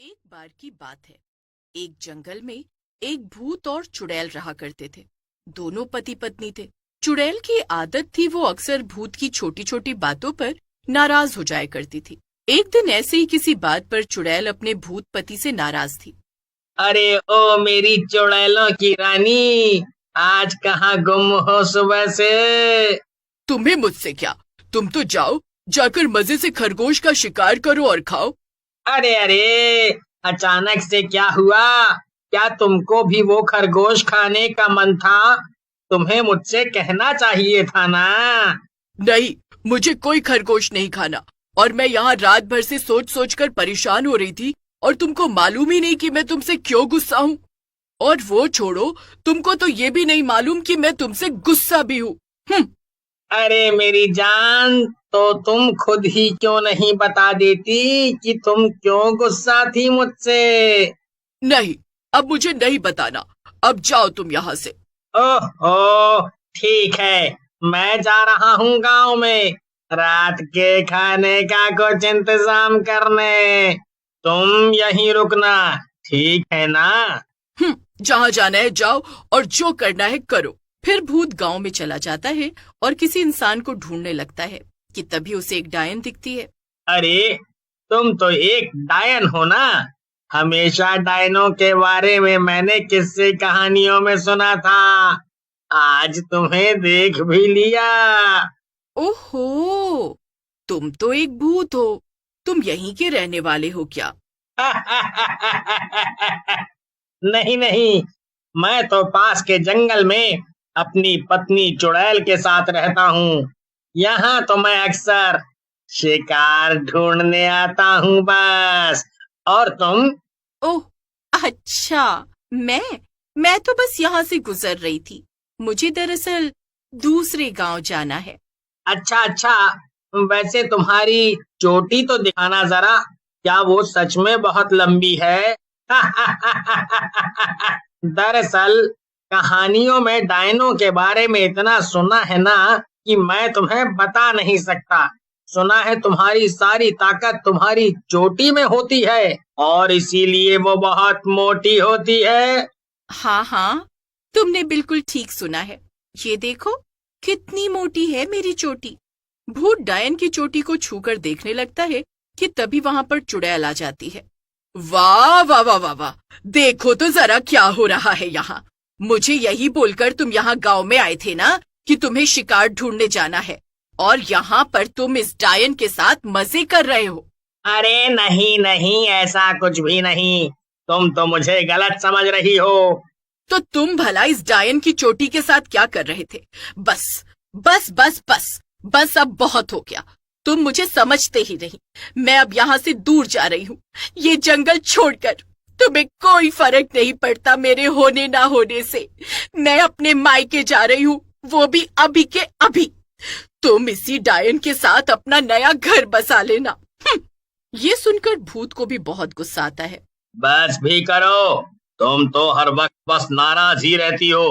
एक बार की बात है। एक जंगल में एक भूत और चुड़ैल रहा करते थे। दोनों पति पत्नी थे। चुड़ैल की आदत थी वो अक्सर भूत की छोटी छोटी बातों पर नाराज हो जाया करती थी। एक दिन ऐसे ही किसी बात पर चुड़ैल अपने भूत पति से नाराज थी। अरे ओ मेरी चुड़ैलों की रानी, आज कहाँ गुम हो सुबह से? तुम्हें मुझसे क्या, तुम तो जाओ, जाकर मजे से खरगोश का शिकार करो और खाओ। अरे अरे, अचानक से क्या हुआ? क्या तुमको भी वो खरगोश खाने का मन था? तुम्हें मुझसे कहना चाहिए था ना। नहीं, मुझे कोई खरगोश नहीं खाना। और मैं यहाँ रात भर से सोच सोच कर परेशान हो रही थी और तुमको मालूम ही नहीं कि मैं तुमसे क्यों गुस्सा हूँ। और वो छोड़ो, तुमको तो ये भी नहीं मालूम कि मैं तुमसे गुस्सा भी हूँ। अरे मेरी जान, तो तुम खुद ही क्यों नहीं बता देती कि तुम क्यों गुस्सा थी मुझसे? नहीं, अब मुझे नहीं बताना। अब जाओ तुम यहाँ से। ओह ठीक है, मैं जा रहा हूँ गांव में रात के खाने का कुछ इंतजाम करने। तुम यहीं रुकना, ठीक है ना? जहाँ जाना है जाओ और जो करना है करो। फिर भूत गांव में चला जाता है और किसी इंसान को ढूंढने लगता है कि तभी उसे एक डायन दिखती है। अरे तुम तो एक डायन हो ना? हमेशा डायनों के बारे में मैंने किस्से कहानियों में सुना था। आज तुम्हें देख भी लिया। ओहो, तुम तो एक भूत हो। तुम यहीं के रहने वाले हो क्या? नहीं नहीं, मैं तो पास के जंगल में अपनी पत्नी चुड़ैल के साथ रहता हूँ। यहाँ तो मैं अक्सर शिकार ढूंढने आता हूँ बस। और तुम? ओह, अच्छा। मैं तो बस यहाँ से गुजर रही थी। मुझे दरअसल दूसरे गांव जाना है। अच्छा अच्छा, वैसे तुम्हारी चोटी तो दिखाना जरा। क्या वो सच में बहुत लंबी है? दरअसल कहानियों में डायनों के बारे में इतना सुना है ना कि मैं तुम्हें बता नहीं सकता। सुना है तुम्हारी सारी ताकत तुम्हारी चोटी में होती है और इसीलिए वो बहुत मोटी होती है। हाँ हाँ, तुमने बिल्कुल ठीक सुना है। ये देखो, कितनी मोटी है मेरी चोटी। भूत डायन की चोटी को छूकर देखने लगता है कि तभी वहां पर चुड़ैल आ जाती है। वाह वाह वाह वाह वाह, देखो तो जरा क्या हो रहा है यहाँ। मुझे यही बोलकर तुम यहाँ गांव में आए थे ना कि तुम्हें शिकार ढूंढने जाना है, और यहाँ पर तुम इस डायन के साथ मजे कर रहे हो। अरे नहीं नहीं, ऐसा कुछ भी नहीं। तुम तो मुझे गलत समझ रही हो। तो तुम भला इस डायन की चोटी के साथ क्या कर रहे थे? बस बस बस बस बस, अब बहुत हो गया। तुम मुझे समझते ही नहीं। मैं अब यहाँ से दूर जा रही हूँ, ये जंगल छोड़कर। तुम्हें कोई फर्क नहीं पड़ता मेरे होने ना होने से। मैं अपने मायके जा रही हूँ, वो भी अभी के अभी। तुम इसी डायन के साथ अपना नया घर बसा लेना। ये सुनकर भूत को भी बहुत गुस्सा आता है। बस भी करो, तुम तो हर वक्त बस नाराज ही रहती हो।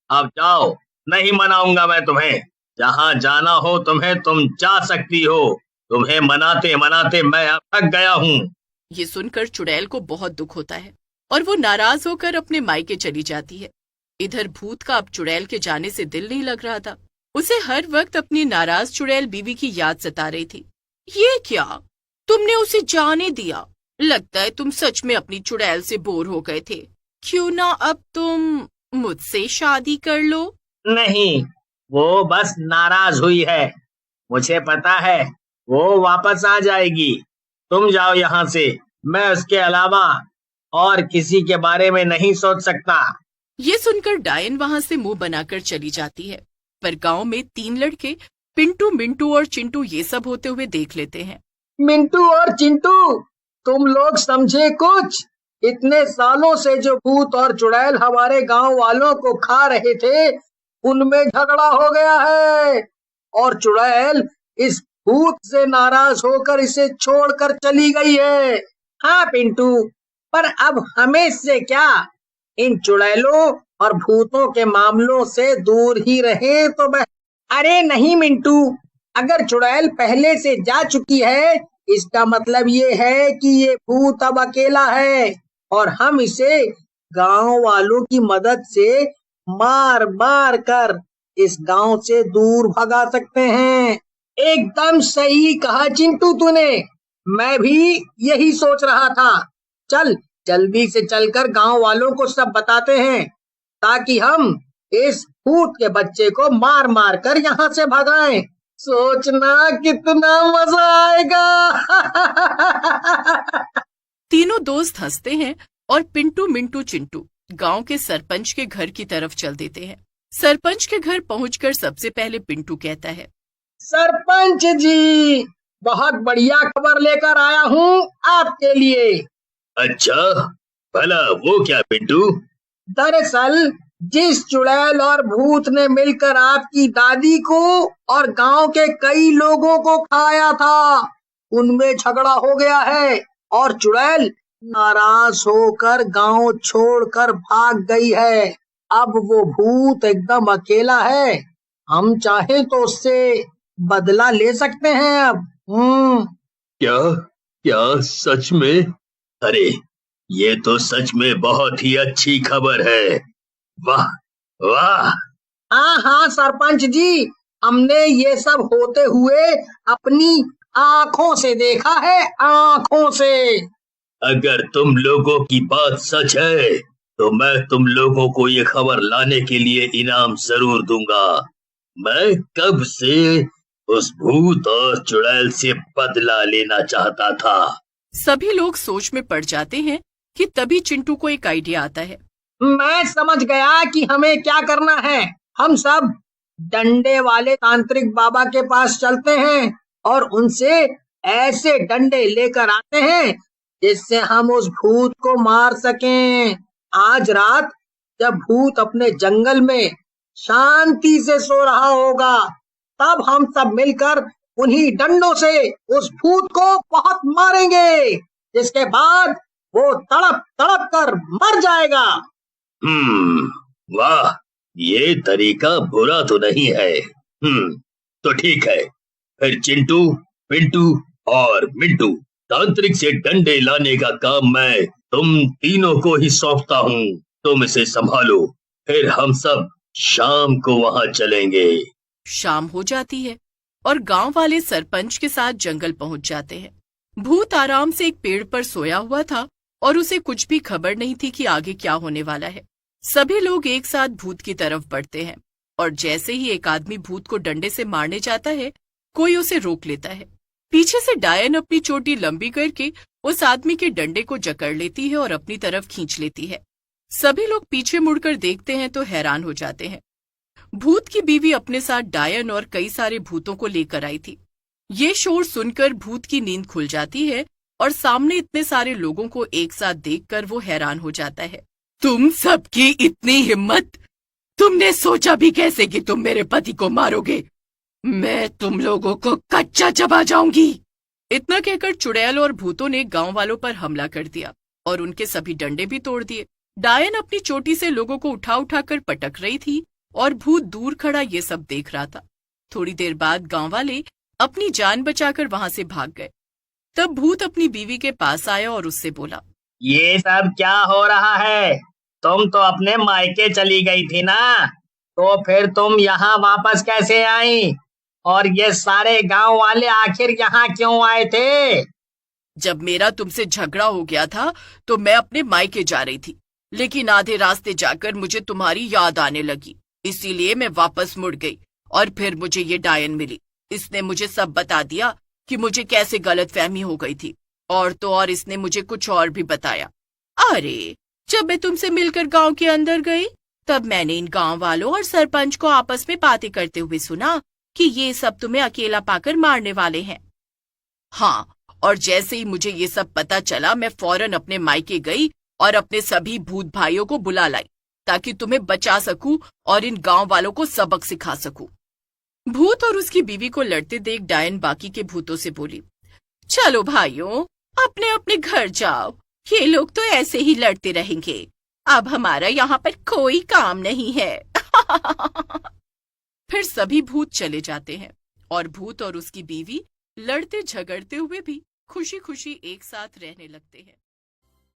अब जाओ, नहीं मनाऊंगा मैं तुम्हें। जहाँ जाना हो तुम्हें तुम जा सकती हो। तुम्हें मनाते मनाते मैं अब थक गया हूँ। ये सुनकर चुड़ैल को बहुत दुख होता है और वो नाराज होकर अपने मायके चली जाती है। इधर भूत का अब चुड़ैल के जाने से दिल नहीं लग रहा था। उसे हर वक्त अपनी नाराज चुड़ैल बीवी की याद सता रही थी। ये क्या, तुमने उसे जाने दिया? लगता है तुम सच में अपनी चुड़ैल से बोर हो गए थे। क्यों ना अब तुम मुझसे शादी कर लो? नहीं, वो बस नाराज हुई है। मुझे पता है वो वापस आ जाएगी। तुम जाओ यहाँ से। मैं उसके अलावा और किसी के बारे में नहीं सोच सकता। ये सुनकर डायन वहां से मुंह बनाकर चली जाती है। पर गांव में 3 लड़के पिंटू, मिंटू और चिंटू ये सब होते हुए देख लेते हैं। मिंटू और चिंटू, तुम लोग समझे कुछ? इतने सालों से जो भूत और चुड़ैल हमारे गांव वालों को खा रहे थे, उनमें झगड़ा हो गया है। और चुड़ैल इस भूत से नाराज होकर इसे छोड़कर चली गई है। हाँ पिंटू, पर अब हमें इससे क्या? इन चुड़ैलों और भूतों के मामलों से दूर ही रहें तो अरे नहीं मिंटू, अगर चुड़ैल पहले से जा चुकी है, इसका मतलब ये है कि ये भूत अब अकेला है और हम इसे गांव वालों की मदद से मार मार कर इस गांव से दूर भगा सकते हैं। एकदम सही कहा चिंटू तूने, मैं भी यही सोच रहा था। चल जल्दी से चलकर गांव वालों को सब बताते हैं ताकि हम इस भूत के बच्चे को मार मार कर यहाँ से भगाएं। सोचना कितना मजा आएगा। तीनों दोस्त हंसते हैं और पिंटू मिंटू चिंटू गांव के सरपंच के घर की तरफ चल देते हैं। सरपंच के घर पहुंचकर सबसे पहले पिंटू कहता है, सरपंच जी, बहुत बढ़िया खबर लेकर आया हूँ आपके लिए। अच्छा, भला वो क्या पिंटू? दरअसल जिस चुड़ैल और भूत ने मिलकर आपकी दादी को और गांव के कई लोगों को खाया था, उनमें झगड़ा हो गया है और चुड़ैल नाराज होकर गांव छोड़कर भाग गई है। अब वो भूत एकदम अकेला है। हम चाहे तो उससे बदला ले सकते हैं अब। क्या क्या सच में? अरे ये तो सच में बहुत ही अच्छी खबर है। वाह वाह। हाँ सरपंच जी, हमने ये सब होते हुए अपनी आंखों से देखा है, आंखों से। अगर तुम लोगों की बात सच है तो मैं तुम लोगों को ये खबर लाने के लिए इनाम जरूर दूंगा। मैं कब से उस भूत और चुड़ैल से बदला लेना चाहता था। सभी लोग सोच में पड़ जाते हैं कि तभी चिंटू को एक आइडिया आता है। मैं समझ गया कि हमें क्या करना है। हम सब डंडे वाले तांत्रिक बाबा के पास चलते हैं और उनसे ऐसे डंडे लेकर आते हैं जिससे हम उस भूत को मार सकें। आज रात जब भूत अपने जंगल में शांति से सो रहा होगा, तब हम सब मिलकर उन्हीं डंडों से उस भूत को बहुत मारेंगे, जिसके बाद वो तड़प तड़प कर मर जाएगा। वाह, ये तरीका बुरा तो नहीं है। तो ठीक है, फिर चिंटू, पिंटू और मिंटू, तांत्रिक से डंडे लाने का काम मैं तुम तीनों को ही सौंपता हूँ। तुम इसे संभालो, फिर हम सब शाम को वहाँ चलेंगे। शाम हो जाती है और गांव वाले सरपंच के साथ जंगल पहुंच जाते हैं। भूत आराम से एक पेड़ पर सोया हुआ था और उसे कुछ भी खबर नहीं थी कि आगे क्या होने वाला है। सभी लोग एक साथ भूत की तरफ बढ़ते हैं और जैसे ही एक आदमी भूत को डंडे से मारने जाता है, कोई उसे रोक लेता है। पीछे से डायन अपनी चोटी लंबी करके उस आदमी के डंडे को जकड़ लेती है और अपनी तरफ खींच लेती है। सभी लोग पीछे मुड़कर देखते हैं तो हैरान हो जाते हैं। भूत की बीवी अपने साथ डायन और कई सारे भूतों को लेकर आई थी। ये शोर सुनकर भूत की नींद खुल जाती है और सामने इतने सारे लोगों को एक साथ देखकर वो हैरान हो जाता है। तुम सबकी इतनी हिम्मत! तुमने सोचा भी कैसे कि तुम मेरे पति को मारोगे? मैं तुम लोगों को कच्चा चबा जाऊंगी। इतना कहकर चुड़ैल और भूतों ने गांव वालों पर हमला कर दिया और उनके सभी डंडे भी तोड़ दिए। डायन अपनी चोटी से लोगों को उठा उठाकर पटक रही थी और भूत दूर खड़ा ये सब देख रहा था। थोड़ी देर बाद गांव वाले अपनी जान बचाकर वहां से भाग गए। तब भूत अपनी बीवी के पास आया और उससे बोला, ये सब क्या हो रहा है? तुम तो अपने मायके चली गई थी ना, तो फिर तुम यहाँ वापस कैसे आई? और ये सारे गांव वाले आखिर यहाँ क्यों आए थे? जब मेरा तुमसे झगड़ा हो गया था तो मैं अपने मायके जा रही थी, लेकिन आधे रास्ते जाकर मुझे तुम्हारी याद आने लगी, इसीलिए मैं वापस मुड़ गई और फिर मुझे ये डायन मिली। इसने मुझे सब बता दिया कि मुझे कैसे गलतफहमी हो गई थी, और तो और इसने मुझे कुछ और भी बताया। अरे, जब मैं तुमसे मिलकर गांव के अंदर गई तब मैंने इन गांव वालों और सरपंच को आपस में बातें करते हुए सुना कि ये सब तुम्हें अकेला पाकर मारने वाले हैं। हाँ, और जैसे ही मुझे ये सब पता चला मैं फौरन अपने मायके गई और अपने सभी भूत भाइयों को बुला लाई ताकि तुम्हें बचा सकूं और इन गांव वालों को सबक सिखा सकूं। भूत और उसकी बीवी को लड़ते देख डायन बाकी के भूतों से बोली, चलो भाइयों, अपने अपने घर जाओ, ये लोग तो ऐसे ही लड़ते रहेंगे, अब हमारा यहाँ पर कोई काम नहीं है। फिर सभी भूत चले जाते हैं और भूत और उसकी बीवी लड़ते झगड़ते हुए भी खुशी खुशी एक साथ रहने लगते हैं।